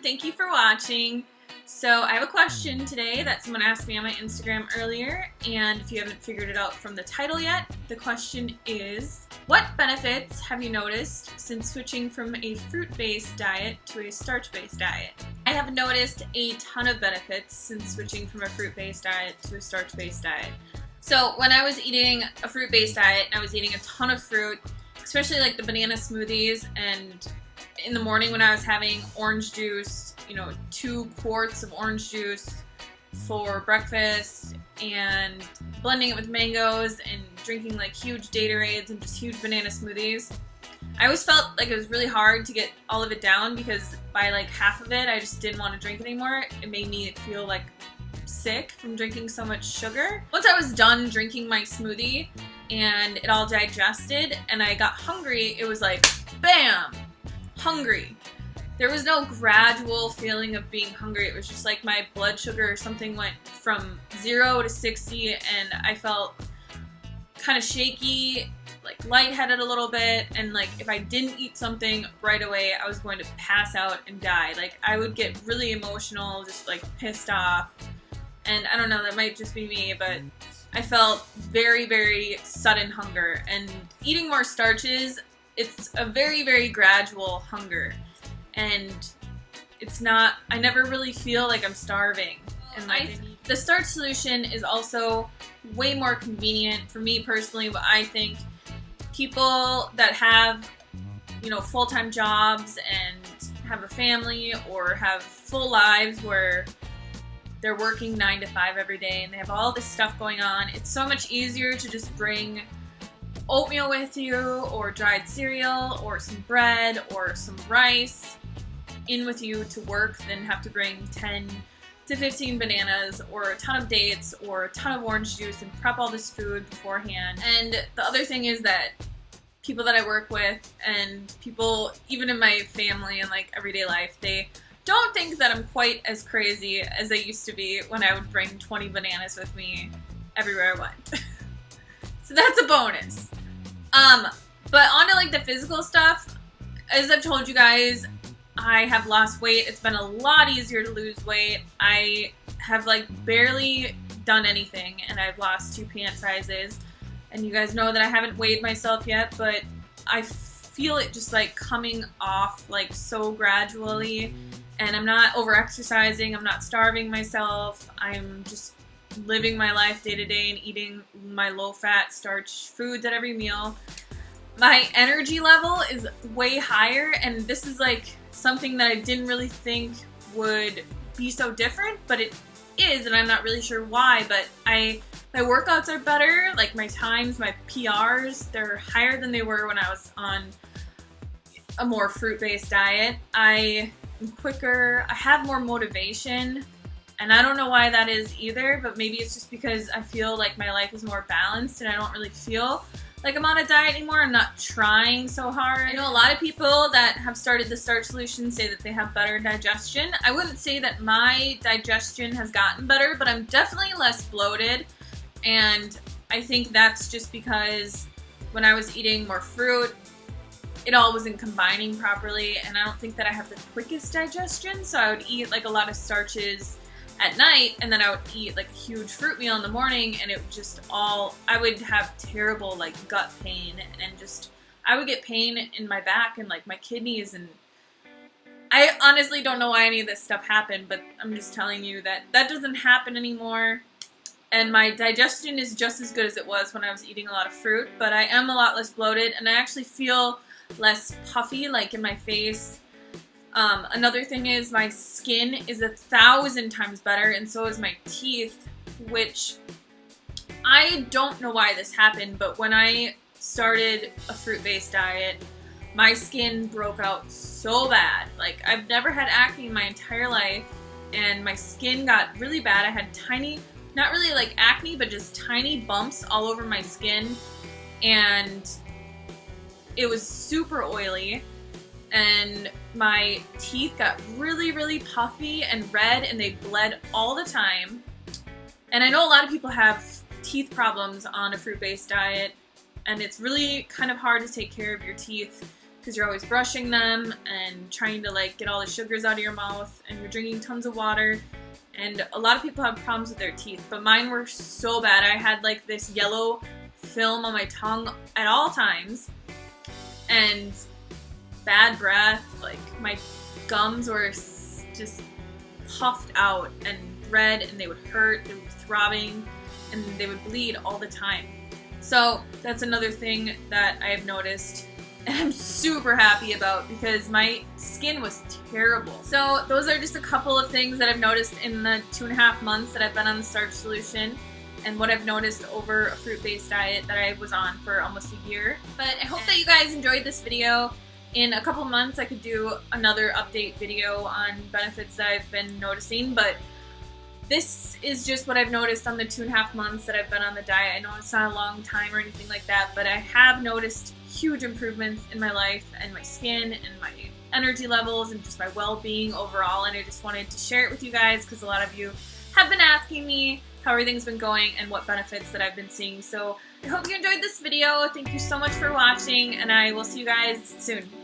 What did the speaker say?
everyone. Thank you for watching. So I have a question today that someone asked me on my Instagram earlier, and if you haven't figured it out from the title yet, the question is, what benefits have you noticed since switching from a fruit-based diet to a starch-based diet? I have noticed a ton of benefits since switching from a fruit-based diet to a starch-based diet. So when I was eating a fruit-based diet, I was eating a ton of fruit, especially like the banana smoothies, and in the morning when I was having orange juice, 2 quarts of orange juice for breakfast, and blending it with mangoes and drinking like huge Datorades and just huge banana smoothies. I always felt like it was really hard to get all of it down because by like half of it I just didn't want to drink anymore. It made me feel like sick from drinking so much sugar. Once I was done drinking my smoothie and it all digested and I got hungry, it was like, bam! Hungry. There was no gradual feeling of being hungry. It was just like my blood sugar or something went from 0 to 60 and I felt kind of shaky, like lightheaded a little bit, and like if I didn't eat something right away, I was going to pass out and die. Like I would get really emotional, just like pissed off. And I don't know, that might just be me, but I felt very, very sudden hunger. And eating more starches, it's a very, very gradual hunger. And it's not, I never really feel like I'm starving. And the starch solution is also way more convenient for me personally, but I think people that have, full-time jobs and have a family or have full lives where they're working 9 to 5 every day and they have all this stuff going on, it's so much easier to just bring oatmeal with you or dried cereal or some bread or some rice in with you to work than have to bring 10 to 15 bananas or a ton of dates or a ton of orange juice and prep all this food beforehand. And the other thing is that people that I work with and people even in my family and like everyday life, they don't think that I'm quite as crazy as I used to be when I would bring 20 bananas with me everywhere I went. So that's a bonus. But on to like the physical stuff, as I've told you guys, I have lost weight. It's been a lot easier to lose weight. I have like barely done anything and I've lost 2 pant sizes. And you guys know that I haven't weighed myself yet, but I feel it just like coming off like so gradually. And I'm not over-exercising, I'm not starving myself, I'm just living my life day to day and eating my low-fat starch foods at every meal. My energy level is way higher, and this is like something that I didn't really think would be so different, but it is, and I'm not really sure why, but my workouts are better, like my times, my PRs, they're higher than they were when I was on a more fruit-based diet. I'm quicker, I have more motivation, and I don't know why that is either, but maybe it's just because I feel like my life is more balanced and I don't really feel like I'm on a diet anymore. I'm not trying so hard. I know a lot of people that have started the starch solution say that they have better digestion. I wouldn't say that my digestion has gotten better, but I'm definitely less bloated, and I think that's just because when I was eating more fruit, it all wasn't combining properly, and I don't think that I have the quickest digestion, so I would eat like a lot of starches at night, and then I would eat like a huge fruit meal in the morning, and it would just I would have terrible like gut pain, and just I would get pain in my back and like my kidneys, and I honestly don't know why any of this stuff happened, but I'm just telling you that that doesn't happen anymore. And my digestion is just as good as it was when I was eating a lot of fruit, but I am a lot less bloated, and I actually feel less puffy, like in my face. Another thing is my skin is 1,000 times better, and so is my teeth, which I don't know why this happened, but when I started a fruit-based diet, my skin broke out so bad. Like, I've never had acne in my entire life, and my skin got really bad. I had tiny, not really like acne, but just tiny bumps all over my skin, and it was super oily, and my teeth got really, really puffy and red, and they bled all the time. And I know a lot of people have teeth problems on a fruit-based diet, and it's really kind of hard to take care of your teeth because you're always brushing them and trying to like get all the sugars out of your mouth, and you're drinking tons of water. And a lot of people have problems with their teeth, but mine were so bad. I had like this yellow film on my tongue at all times, and bad breath. Like my gums were just puffed out and red, and they would hurt, they were throbbing, and they would bleed all the time. So that's another thing that I have noticed, and I'm super happy about, because my skin was terrible. So those are just a couple of things that I've noticed in the 2.5 months that I've been on the starch solution, and what I've noticed over a fruit-based diet that I was on for almost a year. But I hope that you guys enjoyed this video. In a couple months I could do another update video on benefits that I've been noticing, but this is just what I've noticed on the 2.5 months that I've been on the diet. I know it's not a long time or anything like that, but I have noticed huge improvements in my life and my skin and my energy levels and just my well-being overall, and I just wanted to share it with you guys because a lot of you have been asking me how everything's been going and what benefits that I've been seeing. So I hope you enjoyed this video. Thank you so much for watching, and I will see you guys soon.